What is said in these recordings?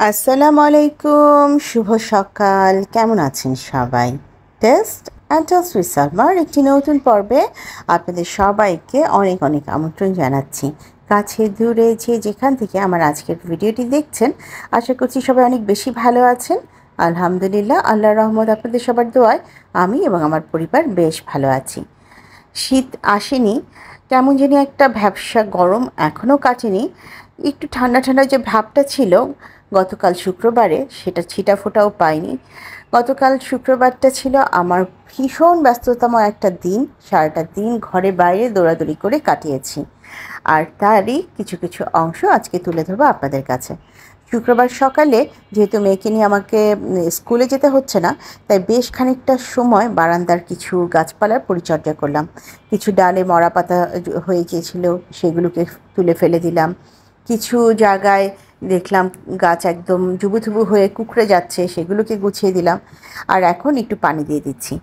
আসসালামু আলাইকুম, শুভ সকাল। কেমন আছেন সবাই? টেস্ট অ্যান্ড টস উইথ সালমার একটি নতুন পর্বে আপনাদের সবাইকে অনেক অনেক আমন্ত্রণ জানাচ্ছি। কাছে দূরে যেখান থেকে আমার আজকের ভিডিওটি দেখছেন, আশা করছি সবাই অনেক বেশি ভালো আছেন। আলহামদুলিল্লাহ, আল্লাহর রহমত আপনাদের সবার দোয়ায় আমি এবং আমার পরিবার বেশ ভালো আছি। শীত আসেনি, কেমন জানি একটা ভ্যাপসা গরম এখনও কাটেনি। একটু ঠান্ডা ঠান্ডা যে ভাবটা ছিল গতকাল শুক্রবারে, সেটা ছিটাফোঁটাও পাইনি। গতকাল শুক্রবারটা ছিল আমার ভীষণ ব্যস্ততম একটা দিন। সারাটা দিন ঘরে বাইরে দৌড়াদৌড়ি করে কাটিয়েছি, আর তারই কিছু কিছু অংশ আজকে তুলে ধরবো আপনাদের কাছে। শুক্রবার সকালে যেহেতু মেয়েকে নিয়ে আমাকে স্কুলে যেতে হচ্ছে না, তাই বেশ খানিকটা সময় বারান্দার কিছু গাছপালার পরিচর্যা করলাম। কিছু ডালে মরা পাতা হয়ে গিয়েছিল, সেগুলোকে তুলে ফেলে দিলাম। কিছু জায়গায় দেখলাম গাছ একদম জুবুথুবু হয়ে কুঁকড়ে যাচ্ছে, সেগুলোকে গুছিয়ে দিলাম। আর এখন একটু পানি দিয়ে দিচ্ছি।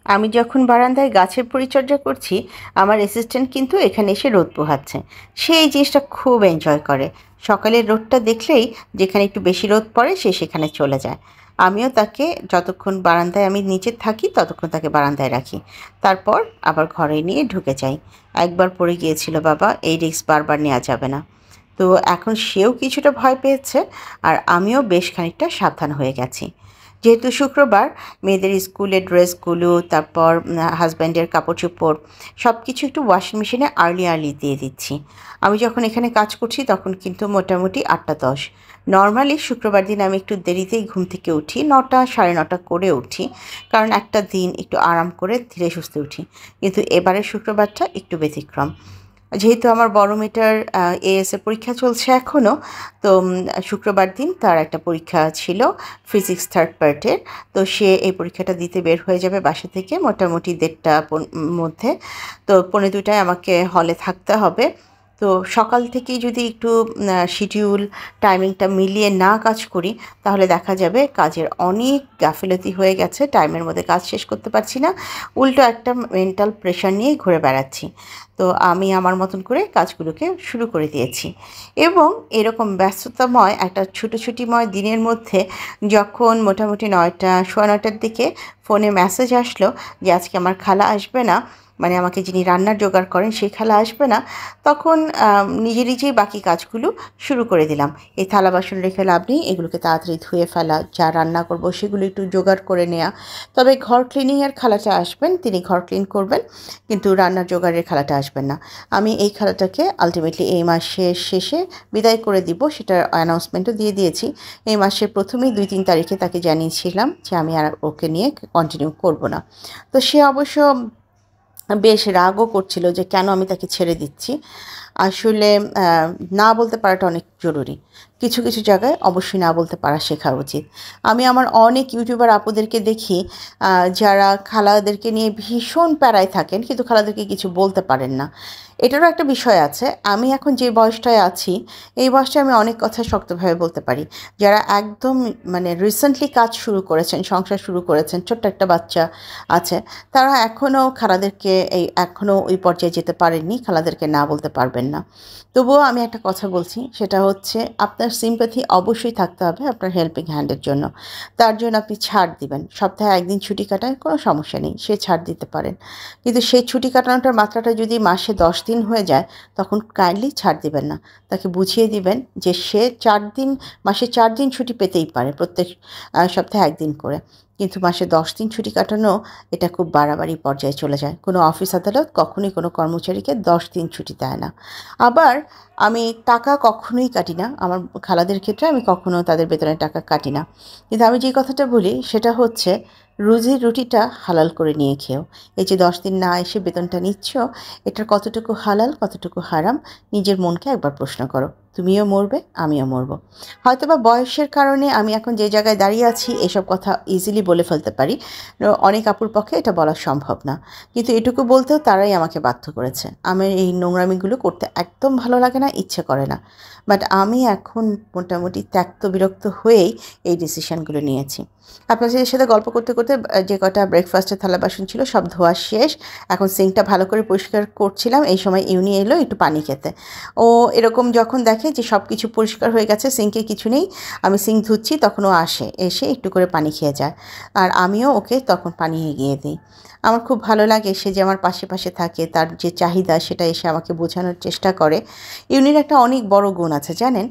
আমি যখন বারান্দায় গাছের পরিচর্যা করছি, আমার অ্যাসিস্ট্যান্ট কিন্তু এখানে এসে রোদ পোহাচ্ছে। সে এই জিনিসটা খুব এনজয় করে। সকালের রোদটা দেখলেই যেখানে একটু বেশি রোদ পড়ে সে সেখানে চলে যায়। আমিও তাকে যতক্ষণ বারান্দায় আমি নিচে থাকি ততক্ষণ তাকে বারান্দায় রাখি, তারপর আবার ঘরে নিয়ে ঢুকে যাই। একবার পড়ে গিয়েছিল বাবা, এই রিস্ক বারবার নেওয়া যাবে না। তো এখন সেও কিছুটা ভয় পেয়েছে, আর আমিও বেশ খানিকটা সাবধান হয়ে গেছি। যেহেতু শুক্রবার, মেয়েদের স্কুলের ড্রেসগুলো, তারপর হাজব্যান্ডের কাপড় চোপড় সব কিছু একটু ওয়াশিং মেশিনে আর্লি দিয়ে দিচ্ছি। আমি যখন এখানে কাজ করছি তখন কিন্তু মোটামুটি 8টা 10। নর্মালি শুক্রবার দিন আমি একটু দেরিতেই ঘুম থেকে উঠি, 9টা 9:30 করে উঠি, কারণ একটা দিন একটু আরাম করে ধীরে সুস্থে উঠি। কিন্তু এবারের শুক্রবারটা একটু ব্যতিক্রম। যেহেতু আমার বড় মেয়েটার এএসএ পরীক্ষা চলছে এখনও, তো শুক্রবার দিন তার একটা পরীক্ষা ছিল ফিজিক্স থার্ড পার্টের। তো সে এই পরীক্ষাটা দিতে বের হয়ে যাবে বাসা থেকে মোটামুটি 1:30টার মধ্যে। তো 1:45টায় আমাকে হলে থাকতে হবে। তো সকাল থেকেই যদি একটু শিডিউল টাইমিংটা মিলিয়ে না কাজ করি, তাহলে দেখা যাবে কাজের অনেক গাফিলতি হয়ে গেছে, টাইমের মধ্যে কাজ শেষ করতে পারছি না, উল্টো একটা মেন্টাল প্রেশার নিয়েই ঘুরে বেড়াচ্ছি। তো আমি আমার মতন করে কাজগুলোকে শুরু করে দিয়েছি। এবং এরকম ব্যস্ততাময় একটা ছুটোছুটিময় দিনের মধ্যে যখন মোটামুটি 9টা 9:15টার দিকে ফোনে মেসেজ আসলো যে আজকে আমার খালা আসবে না, মানে আমাকে যিনি রান্নার জোগাড় করেন সেই খালা আসবে না, তখন নিজেই বাকি কাজগুলো শুরু করে দিলাম। এই থালা বাসন রেখে লাভ নেই, এগুলোকে তাড়াতাড়ি ধুয়ে ফেলা, যা রান্না করব সেগুলো একটু জোগাড় করে নেওয়া। তবে ঘর ক্লিনিংয়ের খালাটা আসবেন, তিনি ঘর ক্লিন করবেন, কিন্তু রান্নার জোগাড়ের খালাটা আসবেন না। আমি এই খালাটাকে আলটিমেটলি এই মাসের শেষে বিদায় করে দিব, সেটার অ্যানাউন্সমেন্টও দিয়ে দিয়েছি। এই মাসের প্রথমেই 2-3 তারিখে তাকে জানিয়েছিলাম যে আমি আর ওকে নিয়ে কন্টিনিউ করব না। তো সে অবশ্য বেশ রাগও করছিল যে কেন আমি তাকে ছেড়ে দিচ্ছি। আসলে না বলতে পারাটা অনেক জরুরি। কিছু কিছু জায়গায় অবশ্যই না বলতে পারা শেখা উচিত। আমি আমার অনেক ইউটিউবার আপুদেরকে দেখি যারা খালাদেরকে নিয়ে ভীষণ প্যারায় থাকেন, কিন্তু খালাদেরকে কিছু বলতে পারেন না। এটারও একটা বিষয় আছে। আমি এখন যে বয়সটায় আছি, এই বয়সটায় আমি অনেক কথা শক্তভাবে বলতে পারি। যারা একদম মানে রিসেন্টলি কাজ শুরু করেছেন, সংসার শুরু করেছেন, ছোট্ট একটা বাচ্চা আছে, তারা খালাদেরকে এখনও ওই পর্যায়ে যেতে পারেননি, খালাদেরকে না বলতে পারবেন না। তবুও আমি একটা কথা বলছি, সেটা হচ্ছে আপনার সিম্প্যাথি অবশ্যই থাকতে হবে আপনার হেল্পিং হ্যান্ডের জন্য। তার জন্য আপনি ছাড় দিবেন। সপ্তাহে 1 দিন ছুটি কাটান, কোনো সমস্যা নেই, সে ছাড় দিতে পারেন। কিন্তু সেই ছুটি কাটানোটার মাত্রাটা যদি মাসে 10 দিন হয়ে যায়, তখন কাইন্ডলি ছাড় দিবেন না। তাকে বুঝিয়ে দিবেন যে সে 4 দিন, মাসে 4 দিন ছুটি পেতেই পারে, প্রত্যেক সপ্তাহে 1 দিন করে। কিন্তু মাসে 10 দিন ছুটি কাটানো, এটা খুব বাড়াবাড়ি পর্যায়ে চলে যায়। কোনো অফিস আদালত কখনোই কোনো কর্মচারীকে 10 দিন ছুটি দেয় না। আবার আমি টাকা কখনোই কাটি না। আমার খালাদের ক্ষেত্রে আমি কখনো তাদের বেতনের টাকা কাটি না। কিন্তু আমি যে কথাটা বলি সেটা হচ্ছে, রুজির রুটিটা হালাল করে নিয়ে খেও। এই যে 10 দিন না এসে বেতনটা নিচ্ছ, এটার কতটুকু হালাল কতটুকু হারাম নিজের মনকে একবার প্রশ্ন করো। তুমিও মরবে, আমিও মরব। হয়তোবা বয়সের কারণে আমি এখন যে জায়গায় দাঁড়িয়ে আছি এসব কথা ইজিলি বলে ফেলতে পারি, অনেক আপুর পক্ষে এটা বলা সম্ভব না। কিন্তু এটুকু বলতেও তারাই আমাকে বাধ্য করেছে। আমার এই নোংরামিগুলো করতে একদম ভালো লাগে না, ইচ্ছে করে না। বাট আমি এখন মোটামুটি ত্যক্ত বিরক্ত হয়েই এই ডিসিশানগুলো নিয়েছি। আপনাদের সাথে গল্প করতে করতে যে কটা ব্রেকফাস্টের থালা বাসন ছিল সব ধোয়া শেষ। এখন সিঙ্কটা ভালো করে পরিষ্কার করছিলাম, এই সময় ইউনি এলো একটু পানি খেতে। ও এরকম যখন দেখে যে সব কিছু পরিষ্কার হয়ে গেছে, সিঙ্কে কিছু নেই, আমি সিঙ্ক ধুচ্ছি, তখন ও আসে, এসে একটু করে পানি খেয়ে যায়, আর আমিও ওকে তখন পানি এগিয়ে দিই। আমার খুব ভালো লাগে সে যে আমার পাশে পাশে থাকে, তার যে চাহিদা সেটা এসে আমাকে বোঝানোর চেষ্টা করে। ইউনির একটা অনেক বড় গুণ আছে জানেন,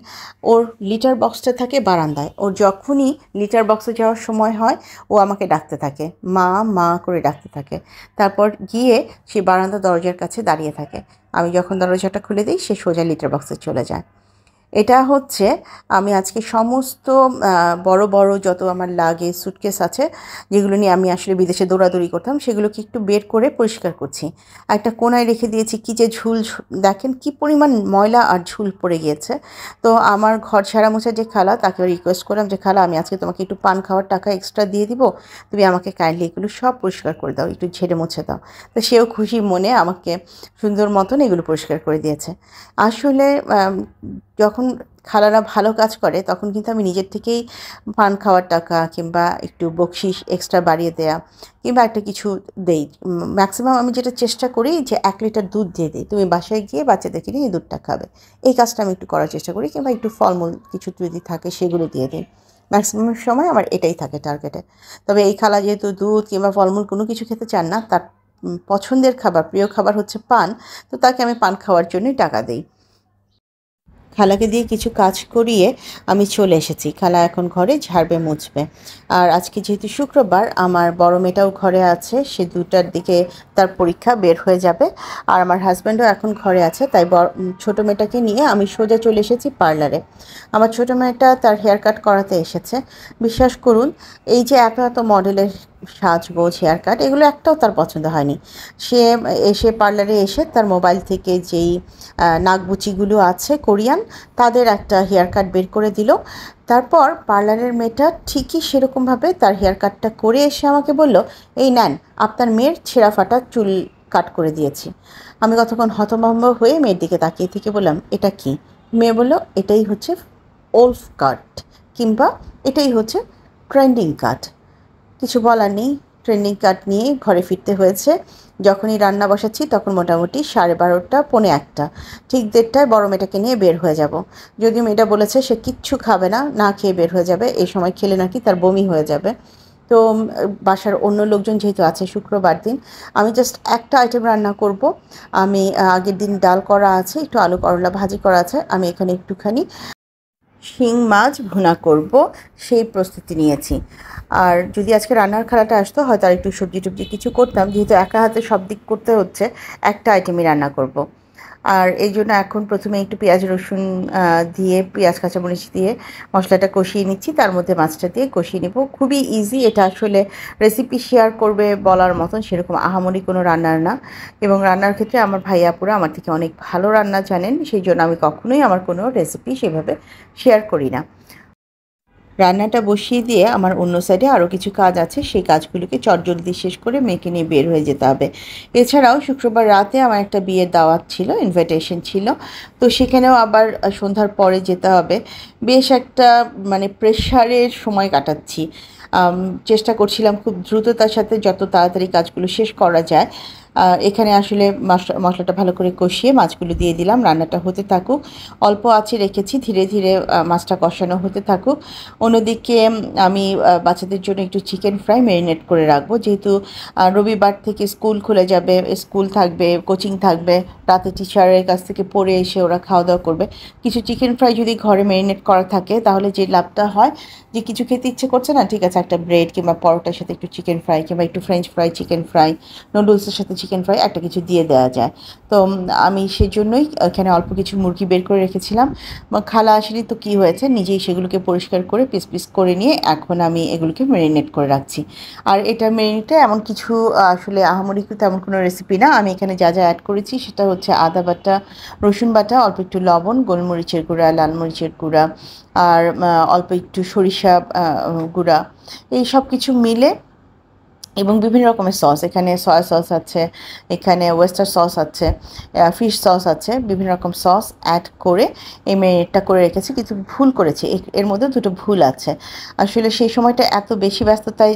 ওর লিটার বক্সটা থাকে বারান্দায়। ওর যখনই লিটার বক্সে যাওয়ার সময় হয় ও আমাকে ডাকতে থাকে, মা মা করে ডাকতে থাকে। তারপর গিয়ে সে বারান্দা দরজার কাছে দাঁড়িয়ে থাকে। আমি যখন দরজাটা খুলে দিই সে সোজা লিটার বক্সে চলে যায়। এটা হচ্ছে আমি আজকে সমস্ত বড় বড় যত আমার লাগে সুটকেস আছে, যেগুলো নিয়ে আমি আসলে বিদেশে দৌড়াদৌড়ি করতাম, সেগুলোকে একটু বের করে পরিষ্কার করছি। একটা কোনায় রেখে দিয়েছি, কী যে ঝুল, দেখেন কি পরিমাণ ময়লা আর ঝুল পড়ে গিয়েছে। তো আমার ঘর ঝাড়া মোছার যে খালা, তাকে রিকোয়েস্ট করলাম যে খালা, আমি আজকে তোমাকে একটু পান খাওয়ার টাকা এক্সট্রা দিয়ে দিব, তুমি আমাকে কাইন্ডলি এগুলো সব পরিষ্কার করে দাও, একটু ঝেড়ে মুছে দাও। তো সেও খুশি মনে আমাকে সুন্দর মতন এগুলো পরিষ্কার করে দিয়েছে। আসলে যখন খালারা ভালো কাজ করে তখন কিন্তু আমি নিজের থেকেই পান খাওয়ার টাকা কিংবা একটু বকশিশ এক্সট্রা বাড়িয়ে দেয়া কিংবা একটা কিছু দেই। ম্যাক্সিমাম আমি যেটা চেষ্টা করি যে 1 লিটার দুধ দিয়ে দিই, তুমি বাসায় গিয়ে বাচ্চাদেরকে নিয়ে এই দুধটা খাবে, এই কাজটা আমি একটু করার চেষ্টা করি, কিংবা একটু ফলমূল কিছু যদি থাকে সেগুলো দিয়ে দিই। ম্যাক্সিমাম সময় আমার এটাই থাকে টার্গেটে। তবে এই খালা যেহেতু দুধ কিংবা ফলমূল কোনো কিছু খেতে চান না, তার পছন্দের খাবার, প্রিয় খাবার হচ্ছে পান, তো তাকে আমি পান খাওয়ার জন্যই টাকা দিই। খালাকে দিয়ে কিছু কাজ করিয়ে আমি চলে এসেছি। খালা এখন ঘরে ঝাড়বে মুছবে। আর আজকে যেহেতু শুক্রবার, আমার বড় মেয়েটাও ঘরে আছে, সে 2টার দিকে তার পরীক্ষা, বের হয়ে যাবে। আর আমার হাজব্যান্ডও এখন ঘরে আছে, তাই ছোটো মেয়েটাকে নিয়ে আমি সোজা চলে এসেছি পার্লারে। আমার ছোটো মেয়েটা তার হেয়ার কাট করাতে এসেছে। বিশ্বাস করুন, এই যে এত এত মডেলের সাজগোজ, হেয়ার কাট, এগুলো একটাও তার পছন্দ হয়নি। সে এসে পার্লারে এসে তার মোবাইল থেকে যেই নাকবুচিগুলো আছে কোরিয়ান, তাদের একটা হেয়ার কাট বের করে দিল। তারপর পার্লারের মেয়েটা ঠিকই সেরকমভাবে তার হেয়ার কাটটা করে এসে আমাকে বলল, এই নেন, আপনার মেয়ের ছেঁড়া ফাটা চুল কাট করে দিয়েছি। আমি কতক্ষণ হতভম্ব হয়ে মেয়ের দিকে তাকিয়ে থেকে বললাম, এটা কি? মেয়ে বলল, এটাই হচ্ছে ওলফ কাট, কিংবা এটাই হচ্ছে ট্রেন্ডিং কাট। কিছু বলার নেই, ট্রেন্ডিং কাট নিয়ে ঘরে ফিরতে হয়েছে। যখনই রান্না বসাচ্ছি তখন মোটামুটি 12:30 পৌনে 1টা, ঠিক 1:30টায় বড় মেয়েটাকে নিয়ে বের হয়ে যাব। যদিও মেয়েটা বলেছে সে কিচ্ছু খাবে না, না খেয়ে বের হয়ে যাবে, এই সময় খেলে নাকি তার বমি হয়ে যাবে। তো বাসার অন্য লোকজন যেহেতু আছে, শুক্রবার দিন আমি জাস্ট একটা আইটেম রান্না করব। আমি আগের দিন ডাল করা আছে, একটু আলু করলা ভাজি করা আছে, আমি এখানে একটুখানি শিং মাছ ভুনা করব, সেই প্রস্তুতি নিয়েছি। আর যদি আজকে রান্নার খালাটা আসতো হয়তো আর একটু সবজি টবজি কিছু করতাম, যেহেতু একা হাতে সব দিক করতে হচ্ছে, একটা আইটেমই রান্না করব। আর এই জন্য এখন প্রথমে একটু পেঁয়াজ রসুন দিয়ে, পেঁয়াজ কাঁচামরিচ দিয়ে মশলাটা কষিয়ে নিচ্ছি, তার মধ্যে মাছটা দিয়ে কষিয়ে নেব। খুবই ইজি এটা, আসলে রেসিপি শেয়ার করবে বলার মতন সেরকম আহামরি কোনো রান্নার না। এবং রান্নার ক্ষেত্রে আমার ভাইয়াপুরা আমার থেকে অনেক ভালো রান্না জানেন, সেই জন্য আমি কখনোই আমার কোনো রেসিপি সেভাবে শেয়ার করি না। রান্নাটা বসিয়ে দিয়ে আমার অন্য সাইডে আরও কিছু কাজ আছে, সেই কাজগুলোকে চটজলদি শেষ করে মেয়েকে নিয়ে বের হয়ে যেতে হবে। এছাড়াও শুক্রবার রাতে আমার একটা বিয়ের দাওয়াত ছিল, ইনভাইটেশন ছিল, তো সেখানেও আবার সন্ধ্যার পরে যেতে হবে। বেশ একটা মানে প্রেশারের সময় কাটাচ্ছি। চেষ্টা করছিলাম খুব দ্রুততার সাথে যত তাড়াতাড়ি কাজগুলো শেষ করা যায়। এখানে আসলে মশলাটা ভালো করে কষিয়ে মাছগুলো দিয়ে দিলাম, রান্নাটা হতে থাকুক। অল্প আঁচে রেখেছি, ধীরে ধীরে মাছটা কষানো হতে থাকুক। অন্যদিকে আমি বাচ্চাদের জন্য একটু চিকেন ফ্রাই ম্যারিনেট করে রাখবো, যেহেতু রবিবার থেকে স্কুল খুলে যাবে, স্কুল থাকবে, কোচিং থাকবে, রাতে টিচারের কাছ থেকে পড়ে এসে ওরা খাওয়া দাওয়া করবে। কিছু চিকেন ফ্রাই যদি ঘরে ম্যারিনেট করা থাকে তাহলে যে লাভটা হয়, যে কিছু খেতে ইচ্ছে করছে না, ঠিক আছে, একটা ব্রেড কিংবা পরোটার সাথে একটু চিকেন ফ্রাই কিংবা একটু ফ্রেঞ্চ ফ্রাই, চিকেন ফ্রাই, নুডলসের সাথে চিকেন ফ্রাই, একটা কিছু দিয়ে দেওয়া যায়। তো আমি সেজন্যই এখানে অল্প কিছু মুরগি বের করে রেখেছিলাম। খালা আসেনি তো কী হয়েছে, নিজেই সেগুলোকে পরিষ্কার করে পিস পিস করে নিয়ে এখন আমি এগুলোকে ম্যারিনেট করে রাখছি। আর এটা ম্যারিনেটে এমন কিছু আসলে আহামরি তেমন কোনো রেসিপি না। আমি এখানে যা যা অ্যাড করেছি সেটা হচ্ছে আদা বাটা, রসুন বাটা, অল্প একটু লবণ, গোলমরিচের গুঁড়া, লাল মরিচের গুঁড়া, আর অল্প একটু সরিষা গুঁড়া, এই সব কিছু মিলে এবং বিভিন্ন রকমের সস, এখানে সয়া সস আছে, এখানে ওয়েস্টার সস আছে, ফিশ সস আছে, বিভিন্ন রকম সস অ্যাড করে এই ম্যারিনেটটা করে রেখেছি। কিন্তু ভুল করেছি, এর মধ্যে দুটো ভুল আছে। আসলে সেই সময়টা এত বেশি ব্যস্ততায়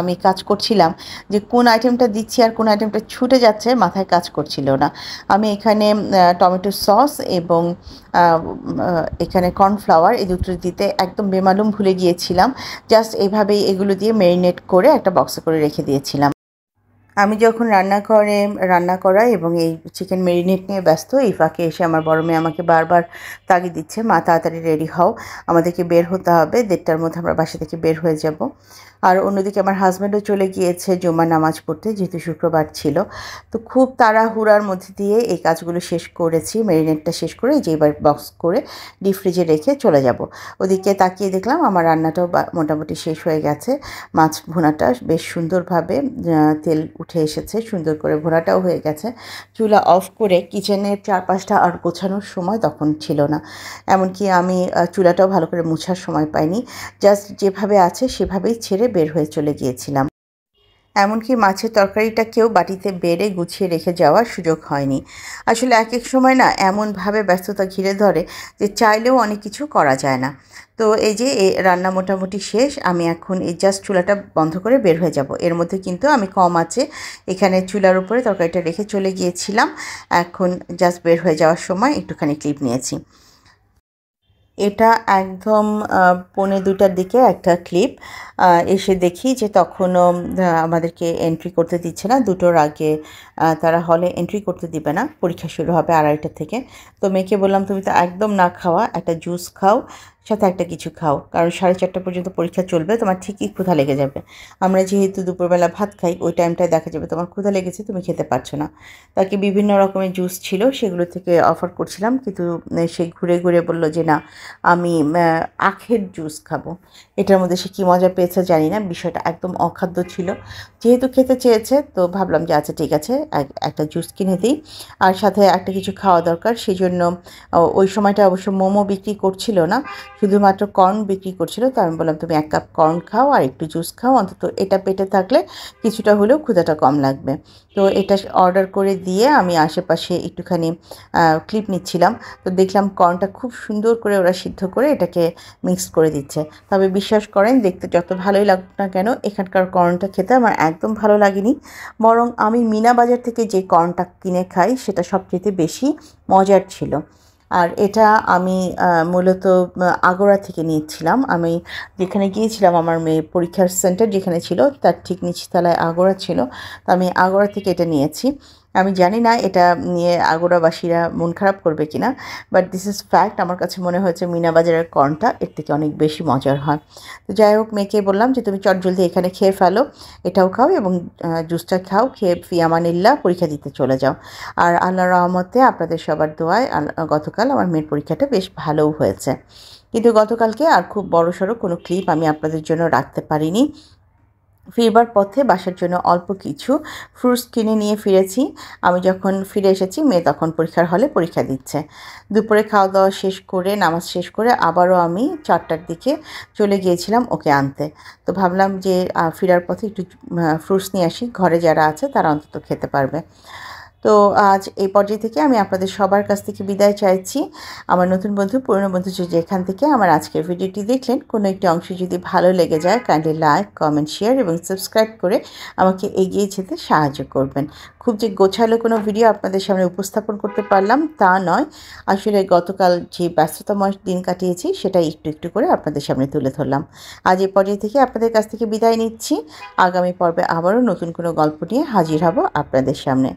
আমি কাজ করছিলাম যে কোন আইটেমটা দিচ্ছি আর কোন আইটেমটা ছুটে যাচ্ছে মাথায় কাজ করছিল না। আমি এখানে টমেটো সস এবং এখানে কর্নফ্লাওয়ার এই দুটো দিতে একদম বেমালুম ভুলে গিয়েছিলাম। জাস্ট এইভাবেই এগুলো দিয়ে ম্যারিনেট করে একটা বক্সে করে রেখে দিয়েছিলাম। আমি যখন রান্না করা এবং এই চিকেন ম্যারিনেট নিয়ে ব্যস্ত, এই ফাঁকে এসে আমার বড় মেয়ে আমাকে বারবার তাগিদ দিচ্ছে, মা তাড়াতাড়ি রেডি হও, আমাদেরকে বের হতে হবে, 1:30টার মধ্যে আমরা বাসা থেকে বের হয়ে যাব। আর অন্যদিকে আমার হাজব্যান্ডও চলে গিয়েছে জুমার নামাজ পড়তে, যেহেতু শুক্রবার ছিল। তো খুব তাড়াহুড়ার মধ্যে দিয়ে এই কাজগুলো শেষ করেছি, ম্যারিনেটটা শেষ করে যে এবার বক্স করে ডিপ ফ্রিজে রেখে চলে যাব। ওদিকে তাকিয়ে দেখলাম আমার রান্নাটাও মোটামুটি শেষ হয়ে গেছে। মাছ ভুনাটা বেশ সুন্দরভাবে তেল উঠে এসেছে, সুন্দর করে ভুনাটাও হয়ে গেছে। চুলা অফ করে কিচেনের চারপাশটা আর গোছানোর সময় তখন ছিল না, এমনকি আমি চুলাটাও ভালো করে মুছার সময় পাইনি। জাস্ট যেভাবে আছে সেভাবেই ছেড়ে বের হয়ে চলে গিয়েছিলাম। এমনকি মাছের তরকারিটাকেও বাটিতে বেড়ে গুছিয়ে রেখে যাওয়ার সুযোগ হয়নি। আসলে এক এক সময় না এমনভাবে ব্যস্ততা ঘিরে ধরে যে চাইলেও অনেক কিছু করা যায় না। তো এই যে রান্না মোটামুটি শেষ, আমি এখন এই জাস্ট চুলাটা বন্ধ করে বের হয়ে যাব। এর মধ্যে কিন্তু আমি কম আছে এখানে চুলার উপরে তরকারিটা রেখে চলে গিয়েছিলাম। এখন জাস্ট বের হয়ে যাওয়ার সময় একটুখানি ক্লিপ নিয়েছি। এটা একদম 1:45টার দিকে একটা ক্লিপ। এসে দেখি যে তখনও আমাদেরকে এন্ট্রি করতে দিচ্ছে না। 2টোর আগে তারা হলে এন্ট্রি করতে দিবে না, পরীক্ষা শুরু হবে 2:30টা থেকে। তো মেয়েকে বললাম, তুমি তো একদম না খাওয়া, একটা জুস খাও, সাথে একটা কিছু খাও, কারণ 4:30 পর্যন্ত পরীক্ষা চলবে, তোমার ঠিকই ক্ষুধা লেগে যাবে। আমরা যেহেতু দুপুরবেলা ভাত খাই, ওই টাইমটায় দেখা যাবে তোমার ক্ষুধা লেগেছে, তুমি খেতে পারছো না। তাকে বিভিন্ন রকমের জুস ছিল, সেগুলো থেকে অফার করছিলাম, কিন্তু সে ঘুরে ঘুরে বলল যে না, আমি আখের জুস খাবো। এটার মধ্যে সে কী মজা পেয়েছে জানি না, বিষয়টা একদম অখাদ্য ছিল। যেহেতু খেতে চেয়েছে তো ভাবলাম যে আচ্ছা ঠিক আছে, একটা জুস কিনে দিই, আর সাথে একটা কিছু খাওয়া দরকার। সেই জন্য ওই সময়টা অবশ্য মোমো বিক্রি করছিল না, শুধুমাত্র কর্ন বিক্রি করছিল। তো আমি বললাম, তুমি 1 কাপ কর্ন খাও আর একটু জুস খাও, অন্তত এটা পেটে থাকলে কিছুটা হলেও ক্ষুধাটা কম লাগবে। তো এটা অর্ডার করে দিয়ে আমি আশেপাশে একটুখানি ক্লিপ নিচ্ছিলাম। তো দেখলাম কর্নটা খুব সুন্দর করে ওরা সিদ্ধ করে এটাকে মিক্স করে দিচ্ছে। তবে বিশ্বাস করেন, দেখতে যত ভালোই লাগুক না কেন, এখানকার কর্নটা খেতে আমার একদম ভালো লাগেনি। বরং আমি মিনা বাজার থেকে যে কর্নটা কিনে খাই সেটা সবচেয়ে বেশি মজার ছিল। আর এটা আমি মূলত আগোড়া থেকে নিয়েছিলাম। আমি যেখানে গিয়েছিলাম, আমার মেয়ে পরীক্ষার সেন্টার যেখানে ছিল তার ঠিক নিচতলায় আগোড়া ছিল, তো আমি আগোড়া থেকে এটা নিয়েছি। আমি জানি না এটা নিয়ে আগোড়াবাসীরা মন খারাপ করবে কিনা, বাট দিস ইজ ফ্যাক্ট। আমার কাছে মনে হয়েছে মিনা বাজারের কর্নটা এর থেকে অনেক বেশি মজার হয়। তো যাই হোক, মেয়েকে বললাম যে তুমি চটজলদি এখানে খেয়ে ফেলো, এটাও খাও এবং জুসটা খাও, খেয়ে ফি আমানিল্লাহ পরীক্ষা দিতে চলে যাও। আর আল্লাহর রহমতে আপনাদের সবার দোয়ায় গতকাল আমার মেয়ের পরীক্ষাটা বেশ ভালোও হয়েছে। কিন্তু গতকালকে আর খুব বড়সড় কোনো ক্লিপ আমি আপনাদের জন্য রাখতে পারিনি। ফিরবার পথে বাসার জন্য অল্প কিছু ফ্রুটস কিনে নিয়ে ফিরেছি। আমি যখন ফিরে এসেছি, মেয়ে তখন পরীক্ষার হলে পরীক্ষা দিচ্ছে। দুপুরে খাওয়া দাওয়া শেষ করে, নামাজ শেষ করে আবারও আমি 4টার দিকে চলে গিয়েছিলাম ওকে আনতে। তো ভাবলাম যে ফেরার পথে একটু ফ্রুটস নিয়ে আসি, ঘরে যারা আছে তারা অন্তত খেতে পারবে। তো আজ এই পর্যায় থেকে আমি আপনাদের সবার কাছ থেকে বিদায় চাইছি। আমার নতুন বন্ধু, পুরনো বন্ধু যেখান থেকে আমার আজকের ভিডিওটি দেখলেন, কোনো একটি অংশ যদি ভালো লেগে যায়, কাইন্ডলি লাইক, কমেন্ট, শেয়ার এবং সাবস্ক্রাইব করে আমাকে এগিয়ে যেতে সাহায্য করবেন। খুব যে গোছালো কোনো ভিডিও আপনাদের সামনে উপস্থাপন করতে পারলাম তা নয়, আসলে গতকাল যে ব্যস্ততাময় দিন কাটিয়েছি সেটাই একটু একটু করে আপনাদের সামনে তুলে ধরলাম। আজ এই পর্যায় থেকে আপনাদের কাছ থেকে বিদায় নিচ্ছি। আগামী পর্বে আবারও নতুন কোনো গল্প নিয়ে হাজির হব আপনাদের সামনে।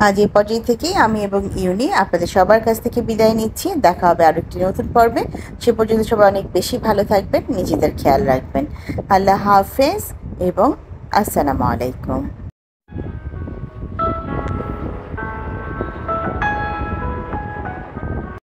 আজ এই পর্যায় থেকেই আমি এবং ইউনি আপনাদের সবার কাছ থেকে বিদায় নিচ্ছি। দেখা হবে আরও একটি নতুন পর্বে। সে পর্যন্ত সবাই অনেক বেশি ভালো থাকবেন, নিজেদের খেয়াল রাখবেন। আল্লাহ হাফেজ এবং আসসালামু আলাইকুম।